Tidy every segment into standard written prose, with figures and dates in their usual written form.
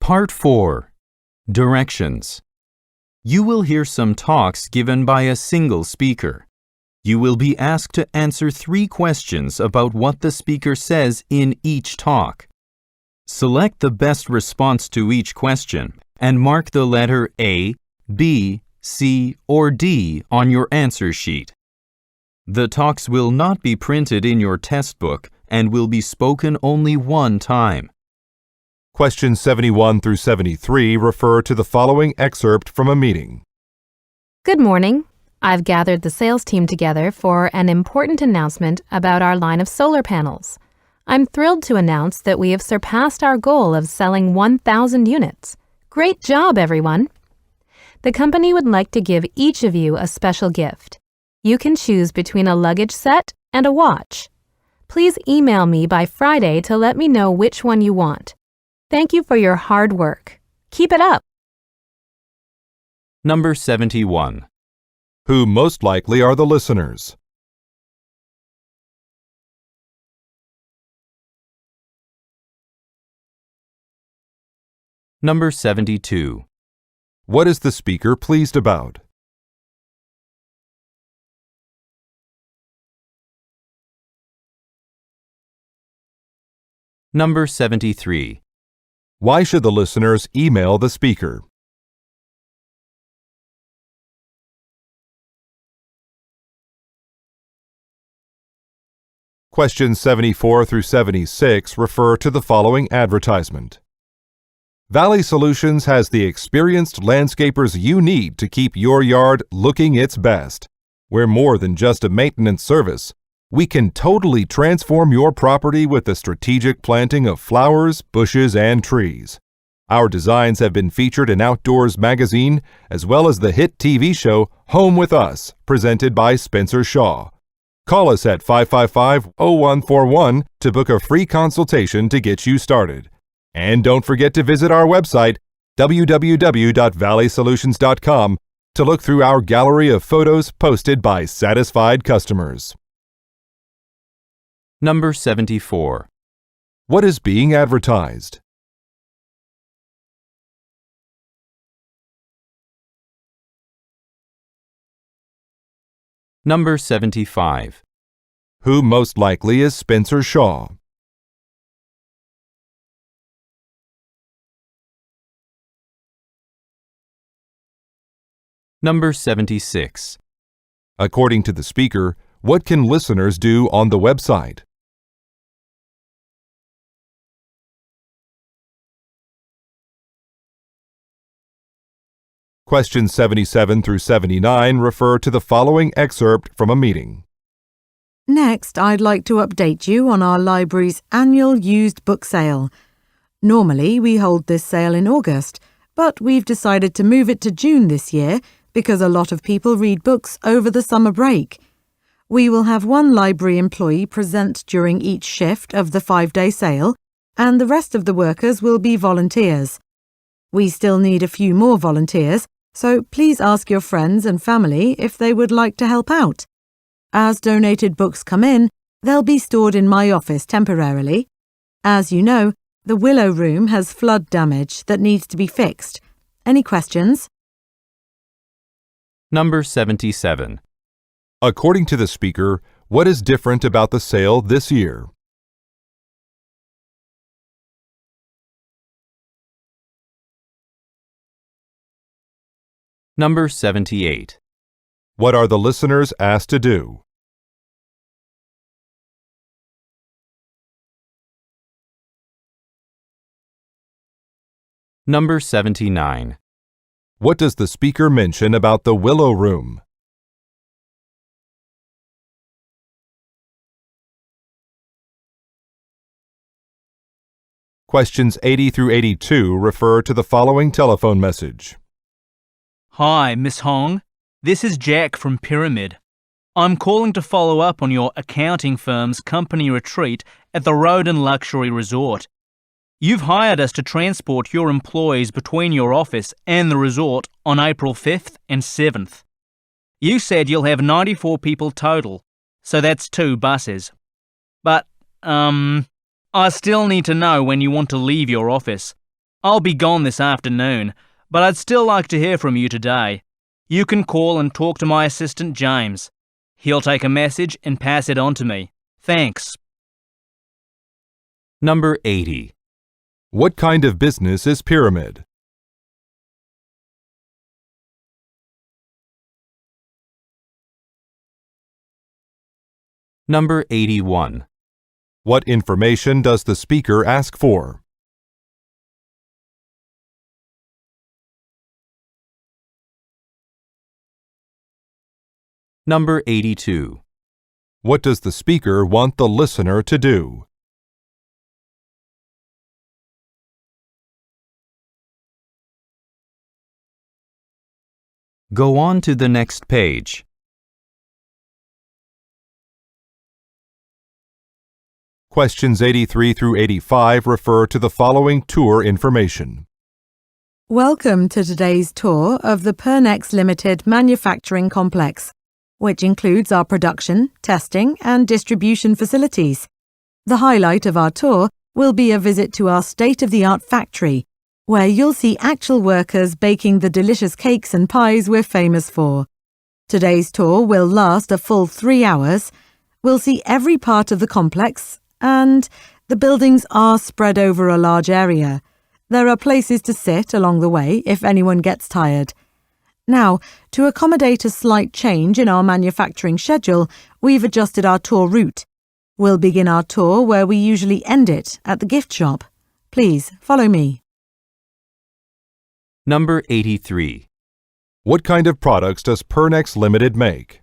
Part 4. Directions. You will hear some talks given by a single speaker. You will be asked to answer 3 questions about what the speaker says in each talk. Select the best response to each question and mark the letter A, B, C, or D on your answer sheet. The talks will not be printed in your test book and will be spoken only one time. Questions 71 through 73 refer to the following excerpt from a meeting. Good morning. I've gathered the sales team together for an important announcement about our line of solar panels. I'm thrilled to announce that we have surpassed our goal of selling 1,000 units. Great job, everyone! The company would like to give each of you a special gift. You can choose between a luggage set and a watch. Please email me by Friday to let me know which one you want. Thank you for your hard work. Keep it up. Number 71. Who most likely are the listeners? Number 72. What is the speaker pleased about? Number 73. Why should the listeners email the speaker? Questions 74 through 76 refer to the following advertisement. Valley Solutions has the experienced landscapers you need to keep your yard looking its best. We're more than just a maintenance service. We can totally transform your property with the strategic planting of flowers, bushes, and trees. Our designs have been featured in Outdoors magazine, as well as the hit TV show Home with Us, presented by Spencer Shaw. Call us at 555-0141 to book a free consultation to get you started. And don't forget to visit our website, www.valleysolutions.com, to look through our gallery of photos posted by satisfied customers. Number 74. What is being advertised? Number 75. Who most likely is Spencer Shaw? Number 76. According to the speaker, what can listeners do on the website? Questions 77 through 79 refer to the following excerpt from a meeting. Next, I'd like to update you on our library's annual used book sale. Normally, we hold this sale in August, but we've decided to move it to June this year because a lot of people read books over the summer break. We will have one library employee present during each shift of the 5-day sale, and the rest of the workers will be volunteers. We still need a few more volunteers, so please ask your friends and family if they would like to help out. As donated books come in, they'll be stored in my office temporarily. As you know, the Willow Room has flood damage that needs to be fixed. Any questions? Number 77. According to the speaker, what is different about the sale this year? Number 78. What are the listeners asked to do? Number 79. What does the speaker mention about the Willow Room? Questions 80 through 82 refer to the following telephone message. Hi, Miss Hong. This is Jack from Pyramid. I'm calling to follow up on your accounting firm's company retreat at the Roden Luxury Resort. You've hired us to transport your employees between your office and the resort on April 5th and 7th. You said you'll have 94 people total, so that's 2 buses. But, I still need to know when you want to leave your office. I'll be gone this afternoon, but I'd still like to hear from you today. You can call and talk to my assistant James. He'll take a message and pass it on to me. Thanks. Number 80. What kind of business is Pyramid? Number 81. What information does the speaker ask for? Number 82. What does the speaker want the listener to do? Go on to the next page. Questions 83 through 85 refer to the following tour information. Welcome to today's tour of the Pernex Limited manufacturing complex, which includes our production, testing and distribution facilities. The highlight of our tour will be a visit to our state-of-the-art factory, where you'll see actual workers baking the delicious cakes and pies we're famous for. Today's tour will last a full 3 hours. We'll see every part of the complex, and the buildings are spread over a large area. There are places to sit along the way if anyone gets tired. Now, to accommodate a slight change in our manufacturing schedule, we've adjusted our tour route. We'll begin our tour where we usually end it, at the gift shop. Please, follow me. Number 83. What kind of products does Pernex Limited make?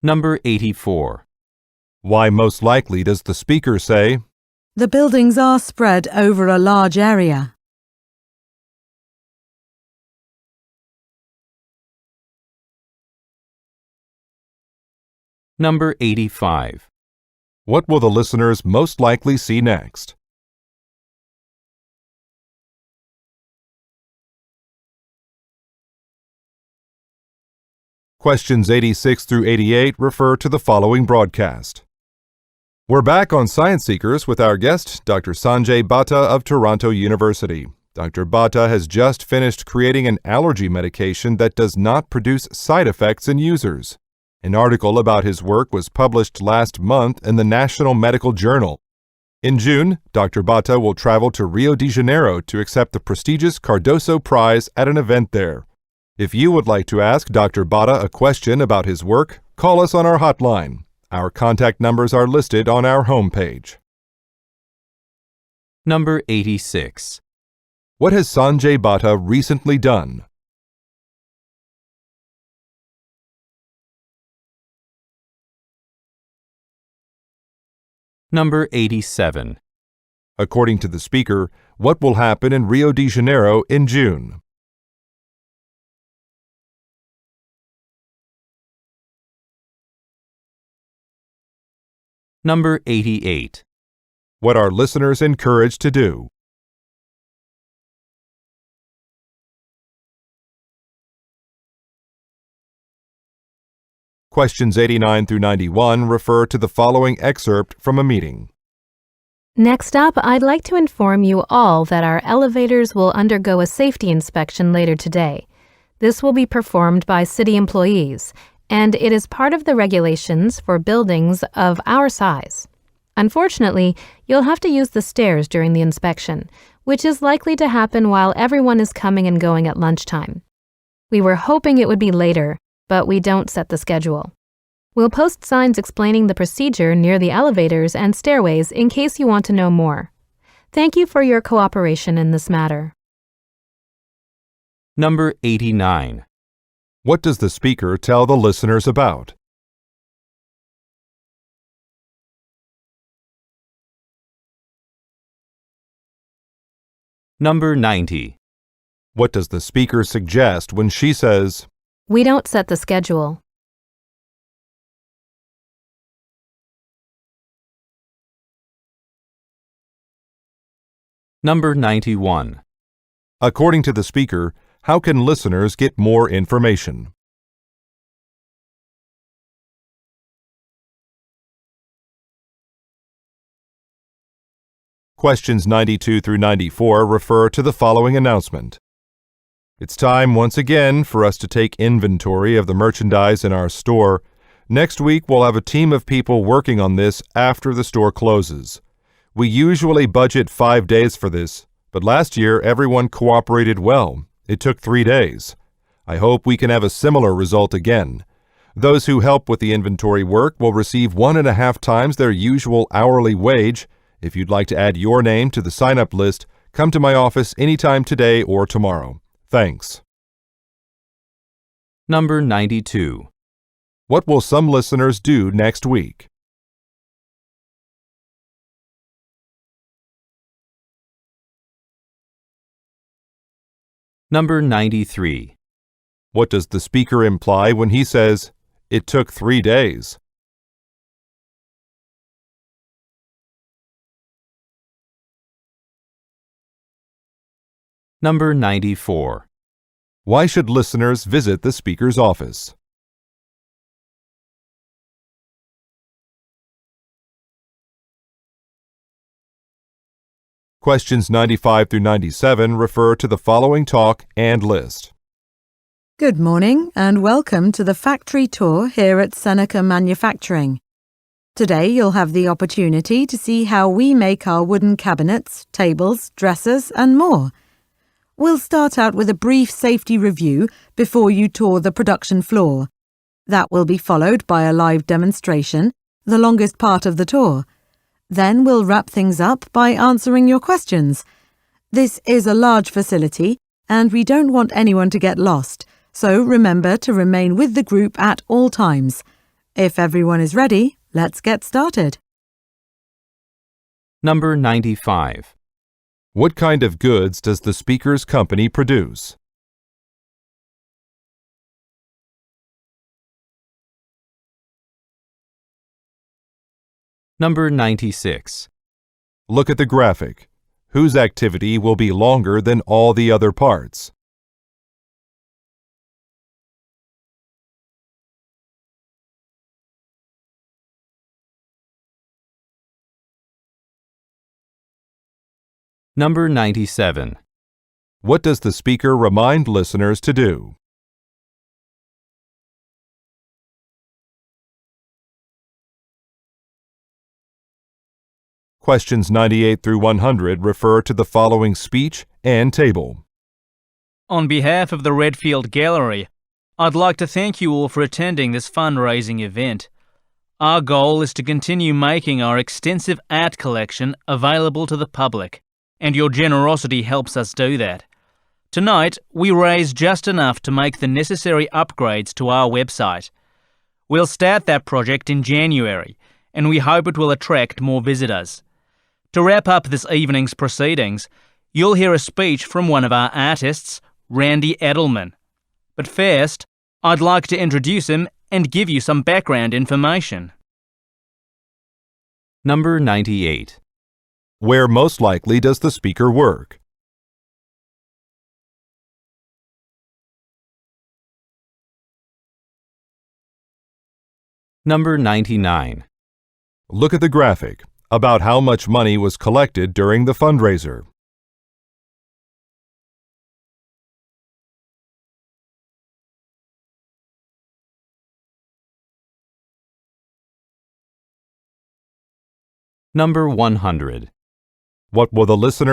Number 84. Why most likely does the speaker say? The buildings are spread over a large area. Number 85. What will the listeners most likely see next? Questions 86 through 88 refer to the following broadcast. We're back on Science Seekers with our guest, Dr. Sanjay Bhatta of Toronto University. Dr. Bhatta has just finished creating an allergy medication that does not produce side effects in users. An article about his work was published last month in the National Medical Journal. In June, Dr. Bhatta will travel to Rio de Janeiro to accept the prestigious Cardoso Prize at an event there. If you would like to ask Dr. Bhatta a question about his work, call us on our hotline. Our contact numbers are listed on our homepage. Number 86. What has Sanjay Bhatta recently done? Number 87. According to the speaker, what will happen in Rio de Janeiro in June? Number 88. What are listeners encouraged to do? Questions 89 through 91 refer to the following excerpt from a meeting. Next up, I'd like to inform you all that our elevators will undergo a safety inspection later today. This will be performed by city employees, and it is part of the regulations for buildings of our size. Unfortunately, you'll have to use the stairs during the inspection, which is likely to happen while everyone is coming and going at lunchtime. We were hoping it would be later, but we don't set the schedule. We'll post signs explaining the procedure near the elevators and stairways in case you want to know more. Thank you for your cooperation in this matter. Number 89. What does the speaker tell the listeners about? Number 90. What does the speaker suggest when she says, We don't set the schedule. Number 91. according to the speaker, how can listeners get more information? Questions 92 through 94 refer to the following announcement. It's time once again for us to take inventory of the merchandise in our store. Next week, we'll have a team of people working on this after the store closes. We usually budget 5 days for this, but last year everyone cooperated well. It took 3 days. I hope we can have a similar result again. Those who help with the inventory work will receive 1.5 times their usual hourly wage. If you'd like to add your name to the sign-up list, come to my office anytime today or tomorrow. Thanks. Number 92. What will some listeners do next week? Number 93. What does the speaker imply when he says, "It took 3 days"? Number 94. Why should listeners visit the speaker's office? Questions 95 through 97 refer to the following talk and list. Good morning and welcome to the factory tour here at Seneca Manufacturing. Today you'll have the opportunity to see how we make our wooden cabinets, tables, dressers and more. We'll start out with a brief safety review before you tour the production floor. That will be followed by a live demonstration, the longest part of the tour. Then we'll wrap things up by answering your questions. This is a large facility and we don't want anyone to get lost, so remember to remain with the group at all times. If everyone is ready, let's get started. Number 95. What kind of goods does the speaker's company produce? Number 96. Look at the graphic. Whose activity will be longer than all the other parts? Number 97. What does the speaker remind listeners to do? Questions 98 through 100 refer to the following speech and table. On behalf of the Redfield Gallery, I'd like to thank you all for attending this fundraising event. Our goal is to continue making our extensive art collection available to the public, and your generosity helps us do that. Tonight, we raised just enough to make the necessary upgrades to our website. We'll start that project in January, and we hope it will attract more visitors. To wrap up this evening's proceedings, you'll hear a speech from one of our artists, Randy Edelman. But first, I'd like to introduce him and give you some background information. Number 98. Where most likely does the speaker work? Number 99. Look at the graphic about how much money was collected during the fundraiser. Number 100. What will the listener